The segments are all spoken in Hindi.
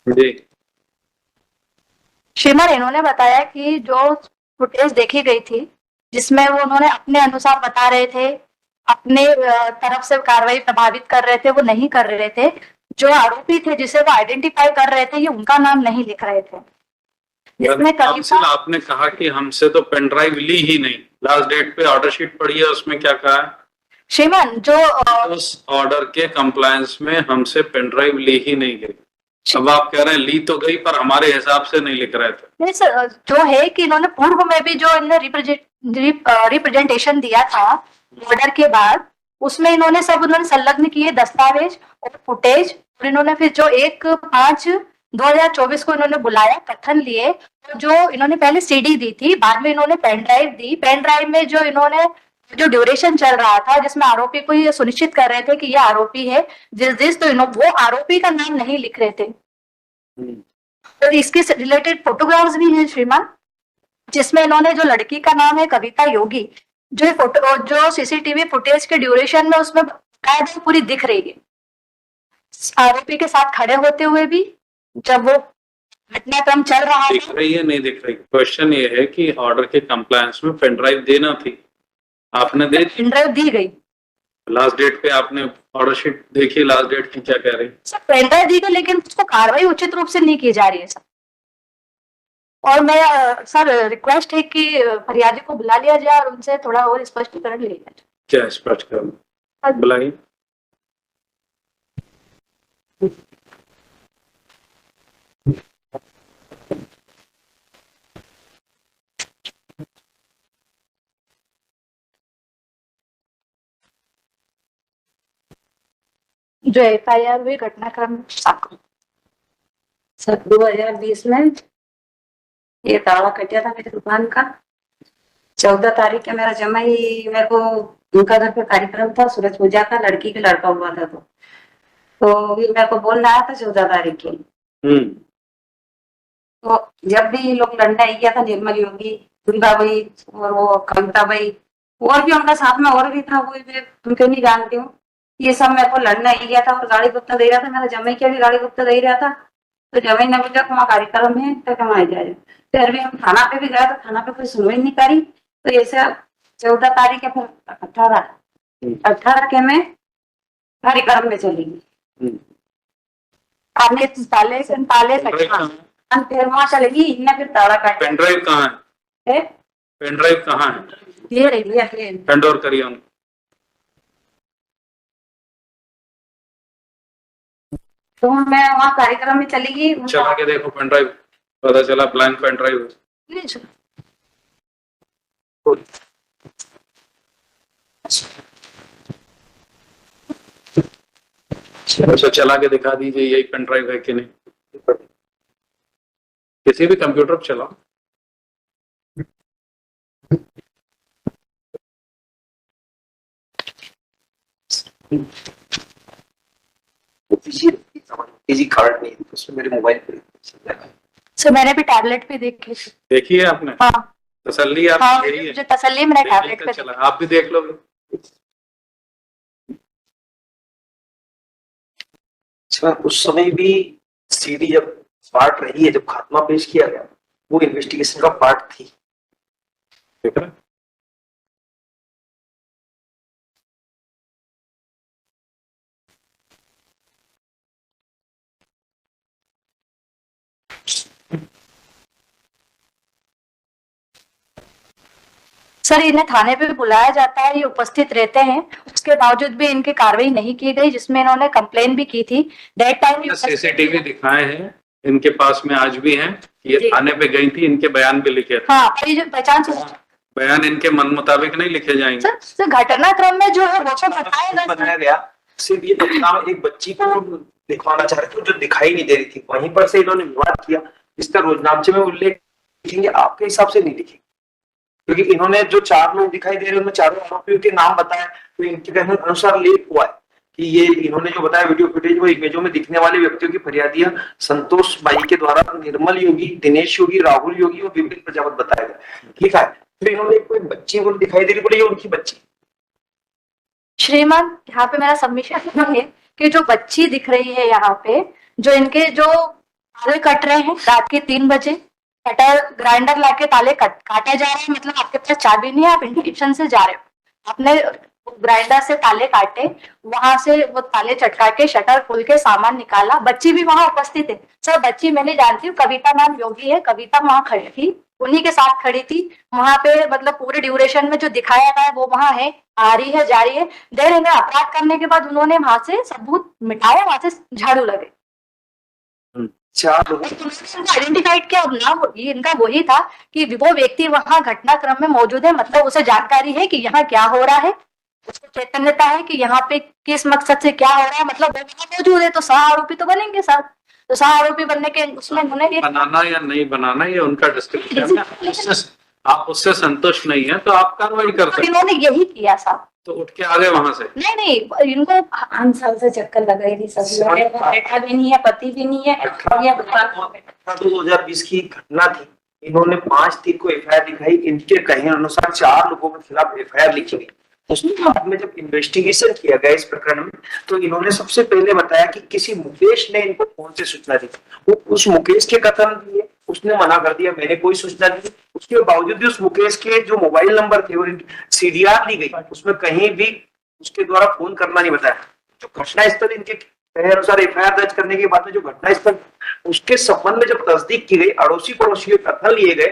जी। श्रीमान, इन्होंने बताया कि जो फुटेज देखी गई थी, जिसमें वो उन्होंने अपने अनुसार बता रहे थे, अपने तरफ से कार्रवाई प्रभावित कर रहे थे, वो नहीं कर रहे थे। जो आरोपी थे जिसे वो आइडेंटिफाई कर रहे थे, ये उनका नाम नहीं लिख रहे थे। जिसमें काउंसिल आपने कहा कि हमसे तो पेन ड्राइव ली ही नहीं, लास्ट डेट पे ऑर्डर शीट पड़ी है, उसमें क्या कहा है? श्रीमान, जो उस ऑर्डर के कंप्लायंस में हमसे पेन ड्राइव ली ही नहीं गई। अब आप कह रहे हैं ली तो गई, पर हमारे हिसाब से नहीं लिख रहे थे। नहीं सर, जो है कि इन्होंने पूर्व में भी जो इन्होंने रिप्रेजेंटेशन दिया था ऑर्डर के बाद, उसमें इन्होंने संलग्न किए दस्तावेज और फुटेज, और इन्होंने फिर जो 1/5/2024 को इन्होंने बुलाया, कथन लिए, तो जो इन्होंने पहले सीडी दी थी, बाद में इन्होंने पेन ड्राइव दी। पेन ड्राइव में जो इन्होंने जो ड्यूरेशन चल रहा था, जिसमें आरोपी को ये सुनिश्चित कर रहे थे कि ये आरोपी है, तो वो आरोपी का नाम नहीं लिख रहे थे। तो इसके रिलेटेड फोटोग्राफ्स भी हैं श्रीमान, जिसमें इन्होंने, जो लड़की का नाम है कविता योगी, जो फोटो जो सीसीटीवी फुटेज के ड्यूरेशन में उसमें कायदे पूरी दिख रही है, आरोपी के साथ खड़े होते हुए भी, जब वो घटनाक्रम चल रहा है। दिख रही है, नहीं दिख रही? क्वेश्चन ये है कि ऑर्डर के कंप्लायंस में पेन ड्राइव देना थी, आपने दे दी? पेन ड्राइव दी गई। लास्ट डेट पे आपने ऑर्डर शीट देखी, लास्ट डेट की क्या कह रही? सर, पेन ड्राइव दी गई, लेकिन उसको कार्रवाई उचित रूप से नहीं की जा रही है सर। और मैं सर, रिक्वेस्ट है कि फरियादी को बुला लिया जाए और उनसे थोड़ा और स्पष्टीकरण लिया जाए। क्या स्पष्टीकरण? बुलाइए। जो एफआईआर हुई घटनाक्रम सर 2020 में ये ताला कटिया था मेरी दुकान का। 14 तारीख के मेरा जमाई, मेरे को उनका घर पे कार्यक्रम था सूरज पूजा का, लड़की का लड़का हुआ था, तो मेरे को बोलना आया था 14 तारीख की। तो जब भी ये लोग लड़ने आई गया था, निर्मल योगी, दुर्गा भाई और वो कविता भाई, और भी उनका साथ में और भी था, वो मैं उनके नहीं जानती हूँ, ये सब मेरे को लड़ने आई गया था और गाड़ी गुप्ता दे रहा था। मेरा जमाई क्या भी गाड़ी गुप्ता दे रहा था, तो जमाई ने बोला वहाँ कार्यक्रम है तो कम आ जाए। फिर भी हम थाना पे भी गए तो थाना पे कोई सुनवाई नहीं करी। तो ऐसे 14 तारीख फिर 18 के में कार्यक्रम में चली गई। आपने ताले फिर वहां चलेगी, इनने फिर ताला काट। पेन ड्राइव कहाँ है? पेन ड्राइव कहाँ है? ये रही है, हैंड ओवर करिए उनको। तो मैं वहाँ कार्यक्रम में चली गई। चला के देखो पेन ड्राइव, पता चला ब्लैंक पेन ड्राइव। अच्छा, चला के दिखा दीजिए यही पेन ड्राइव है कि नहीं, किसी भी कंप्यूटर पर चलाओ। कार्ड नहीं, उसमें मेरे मोबाइल पे सर, मैंने भी टैबलेट पे देखी। देखिए आपने? हाँ। तसल्ली आप हाँ, यही है? मुझे तसल्ली मैंने टैबलेट पे चला, आप भी देख लोगे। उस समय भी सीडी जब पार्ट रही है, जब खात्मा पेश किया गया, वो इन्वेस्टिगेशन का पार्ट थी। देख रहे? सर, इन्हें थाने पे बुलाया जाता है, ये उपस्थित रहते हैं, उसके बावजूद भी इनकी कार्रवाई नहीं की गई, जिसमें इन्होंने कंप्लेन भी की थी। डेट टाइम सीसीटीवी दिखाए हैं इनके पास में, आज भी हैं। ये थाने पे गई थी, इनके बयान भी लिखे थे। हाँ, पर ये जो पहचान, बयान इनके मन मुताबिक नहीं लिखे जाएंगे। सर घटनाक्रम में जो है वो तो बताया गया। सिर्फ ये एक बच्ची को दिखवाना चाह रहे थे जो दिखाई नहीं दे रही थी, वहीं पर से इन्होंने विवाद किया। इसका रोजनामचे में उल्लेख लिखेंगे, आपके हिसाब से नहीं लिखेंगे, क्योंकि इन्होंने जो 4 लोग दिखाई दे रहे हैं उनमें चारों आरोपियों के नाम बताए, तो इनके कहने अनुसार लेख हुआ है कि ये इन्होंने जो बताया वीडियो फुटेज, वो इमेजों में दिखने वाले व्यक्तियों की फरियादियां संतोष बाई के द्वारा निर्मल योगी, दिनेश योगी, राहुल योगी और विपिन प्रजापत बताया गया, ठीक है। फिर इन्होंने कोई बच्ची को दिखाई दे रही, बोले ये उनकी बच्ची। श्रीमान, यहाँ पे मेरा सबमिशन है कि जो बच्ची दिख रही है यहाँ पे, जो इनके जो ताले कट रहे हैं रात के 3 बजे, कटर ग्राइंडर लाके ताले काटे जा रहे हैं, मतलब आपके पास चाबी नहीं है, आप इंडिकेशन से जा रहे हो, आपने ग्राइंडर से ताले काटे, वहां से वो ताले चटका के शटर खोल के सामान निकाला। बच्ची भी वहां उपस्थित है सर, बच्ची मैं नहीं जानती हूँ, कविता नाम योगी है, कविता वहां खड़ी थी, उन्हीं के साथ खड़ी थी वहां पे, मतलब पूरे ड्यूरेशन में जो दिखाया गया है वो वहां है, आ रही है जा रही है। देर इन्हें अपराध करने के बाद उन्होंने वहां से सबूत मिटाया, वहां से झाड़ू लगे, चार लोग आइडेंटिफाइड किया। नाम इनका वही था कि वो व्यक्ति वहां घटनाक्रम में मौजूद है, मतलब उसे जानकारी है कि यहाँ क्या हो रहा है, उसको चैतन्यता है कि यहाँ पे किस मकसद से क्या हो रहा है, मतलब वो वहां मौजूद है, तो सह आरोपी तो बनेंगे सर। तो सह आरोपी बनने के उसमें उन्होंने एक बनाना या नहीं बनाना ये उनका डिस्क्रिप्शन है, आप उससे संतुष्ट नहीं है तो आप कार्रवाई कर सकते इन्होंने यही किया साहब। तो उठ के आ गए वहां से। नहीं, इनको 5 साल से चक्कर लगाई थी सब लोग, बेटा भी नहीं है, पति भी नहीं है, और ये दुकान 2020 की घटना थी। इन्होंने 5 तारीख को एफआईआर दिखाई, इनके कहे अनुसार 4 लोगों के खिलाफ एफआईआर लिखी गई। उसके बाद में जब इन्वेस्टिगेशन किया गया इस प्रकरण में, तो इन्होंने सबसे पहले बताया कि किसी मुकेश ने इनको फोन से सूचना दी, वो उस मुकेश के कथन दिए, उसने मना कर दिया मैंने कोई सूचना दी। उसके बावजूद भी उस मुकेश के जो मोबाइल नंबर थे और सीडीआर ली गई, उसमें कहीं भी उसके द्वारा फोन करना नहीं बताया। जो घटनास्थल इनके अनुसार एफआईआर दर्ज करने के बाद में जो घटनास्थल, उसके संबंध में जब तस्दीक की गई, अड़ोसी पड़ोसी के कथन लिए गए,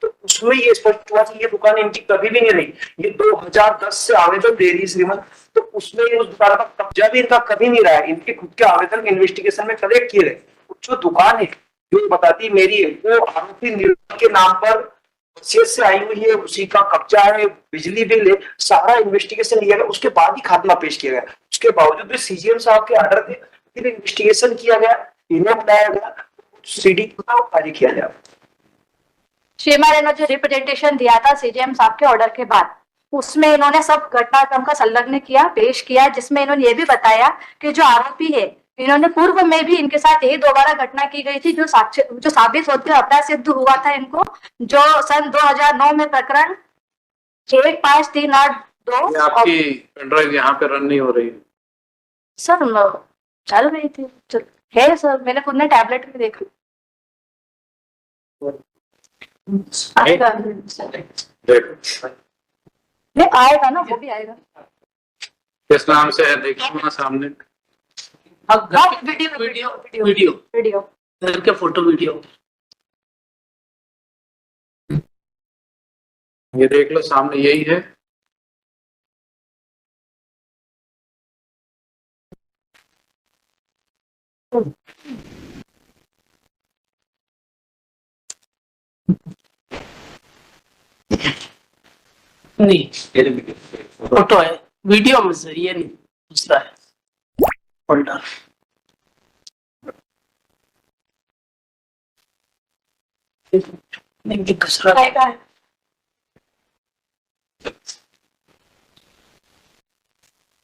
तो उसमें ये स्पष्ट हुआ कि ये दुकान इनकी कभी भी नहीं रही। ये 2010 से आवेदन दे रही श्रीमंत, तो उसमें उस दुकान का कब्जा भी इनका कभी नहीं रहा है। इनके खुद के आवेदन इन्वेस्टिगेशन में कलेक्ट किए गए। जो दुकान है जो बताती मेरी है, वो आरोपी निर्मल के नाम पर वसीयत से आई हुई है, उसी का कब्जा है, बिजली बिल है, सारा इन्वेस्टिगेशन लिया गया, उसके बाद ही खात्मा पेश किया गया। उसके बावजूद भी सीजीएम साहब के ऑर्डर थे, फिर इन्वेस्टिगेशन किया गया, इन्हें बुलाया गया, सीडी का कार्य किया गया। शेमा ने जो रिप्रेजेंटेशन दिया था सीजीएम साहब के ऑर्डर के बाद, उसमें इन्होंने सब घटनाक्रम का संलग्न किया, पेश किया, जिसमें इन्होंने ये भी बताया कि जो आरोपी है, इन्होंने पूर्व में भी इनके साथ यही दोबारा घटना की गई थी, जो साबित होते हुए अपराध सिद्ध हुआ था इनको, जो सन 2009 में प्रकरण 15382। आपकी पेनड्राइव यहाँ पे रन नहीं हो रही है सर चल रही थी, है सर, मैंने खुद ने टैबलेट में देखा। आएगा देखो नहीं, आएगा ना, वो भी आएगा। किस नाम से है देखो ना सामने। वीडियो घर के फोटो वीडियो ये देख लो सामने यही है। नहीं, फोटो है वीडियो में से, ये नहीं, दूसरा है फोल्डर। नहीं दूसरा आएगा।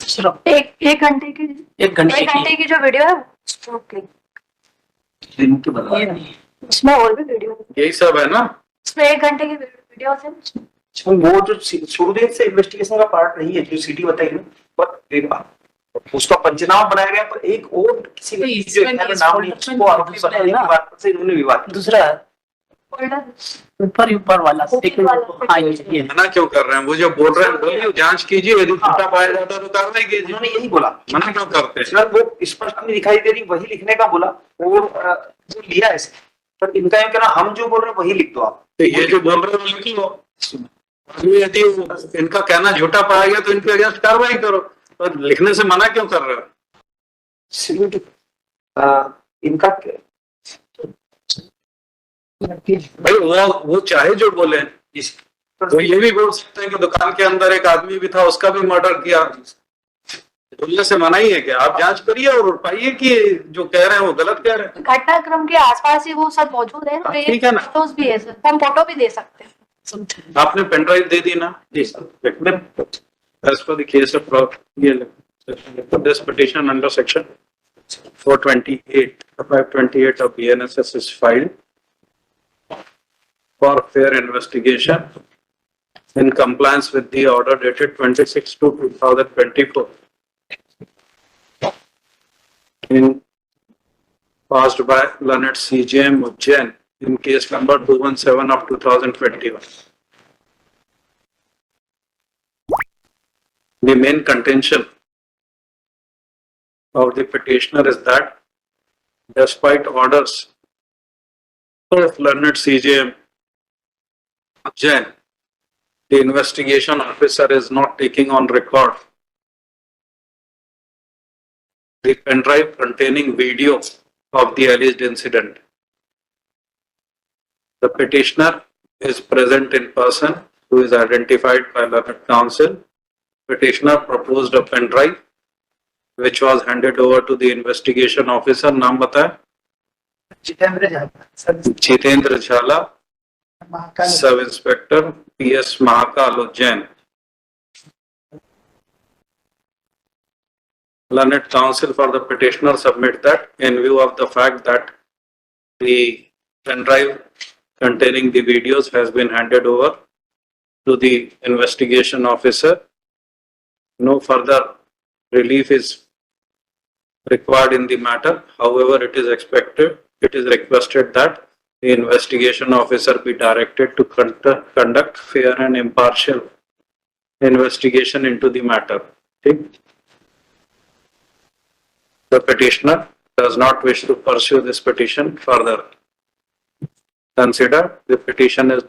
दूसरा एक घंटे की एक घंटे की जो वीडियो है उसको क्लिक, ये नहीं, उसमें और भी वीडियो है, यही सब है ना। उसमें 1 घंटे की वीडियो है। वो जो शुरुआत से इन्वेस्टिगेशन का पार्ट नहीं है, जो सीडी बताई ना, पर उसका पंचनामा बनाया गया, पर एक और किसी नहीं, व्यक्ति जो इसमें है नहीं, नाम इस नहीं, फोल्डर उसको में आरोपी दूसरा बनाने है की ना। बात से इन्होंने विवाद किया। दूसरा है फोल्डर ऊपर वाला ऊपर वाला। हाँ ये मना क्यों कर रहे हैं? वो जो बोल रहे हैं बोलिए, जांच कीजिए, यदि झूठा पाया जाता है तो कार्रवाई कीजिए। उन्होंने यही बोला, मना क्यों करते हैं? सर वो स्पष्ट नहीं दिखाई दे रही, वही लिखने का बोला, और जो लिया है, पर इनका ये कहना हम जो बोल रहे हैं वही लिख दो आप। तो ये जो बोल रहे हैं वो लिख लो। यदि इनका कहना झूठा पाया गया तो इनके अगेंस्ट कार्रवाई करो, और लिखने से मना क्यों कर रहे हो? इनका भाई वो चाहे जो बोले, वो ये भी बोल सकते हैं कि दुकान के अंदर एक आदमी भी था, उसका भी मर्डर किया। बोलने से मना ही है क्या? आप जांच करिए और पाइए कि जो कह रहे हैं वो गलत कह रहे हैं। घटनाक्रम के आसपास ही वो सब मौजूद है, तो ठीक है ना। फोटोज भी है सर, हम फोटो भी दे सकते हैं। आपने पेन ड्राइव दे दी ना? जी sir. As per the case of this petition under section 428, 528 of BNSS is filed for fair investigation in compliance with the order dated 26/2/2024. In passed by Leonard CJM Ujjain in case number 217 of 2021. The main contention of the petitioner is that despite orders of Leonard CJM Ujjain, the investigation officer is not taking on record the pen drive containing video of the alleged incident. The petitioner is present in person, who is identified by Learned Counsel. Petitioner proposed a pen drive which was handed over to the investigation officer. नाम बताएं? जितेंद्र झा सर जितेंद्र झाला, Mahakal Sub Inspector PS Mahakal Ujjain. Learned Counsel for the petitioner submit that in view of the fact that the pen drive containing the videos has been handed over to the investigation officer, no further relief is required in the matter. However, it is requested that the investigation officer be directed to conduct fair and impartial investigation into the matter. Okay? The petitioner does not wish to pursue this petition further. Consider the petition is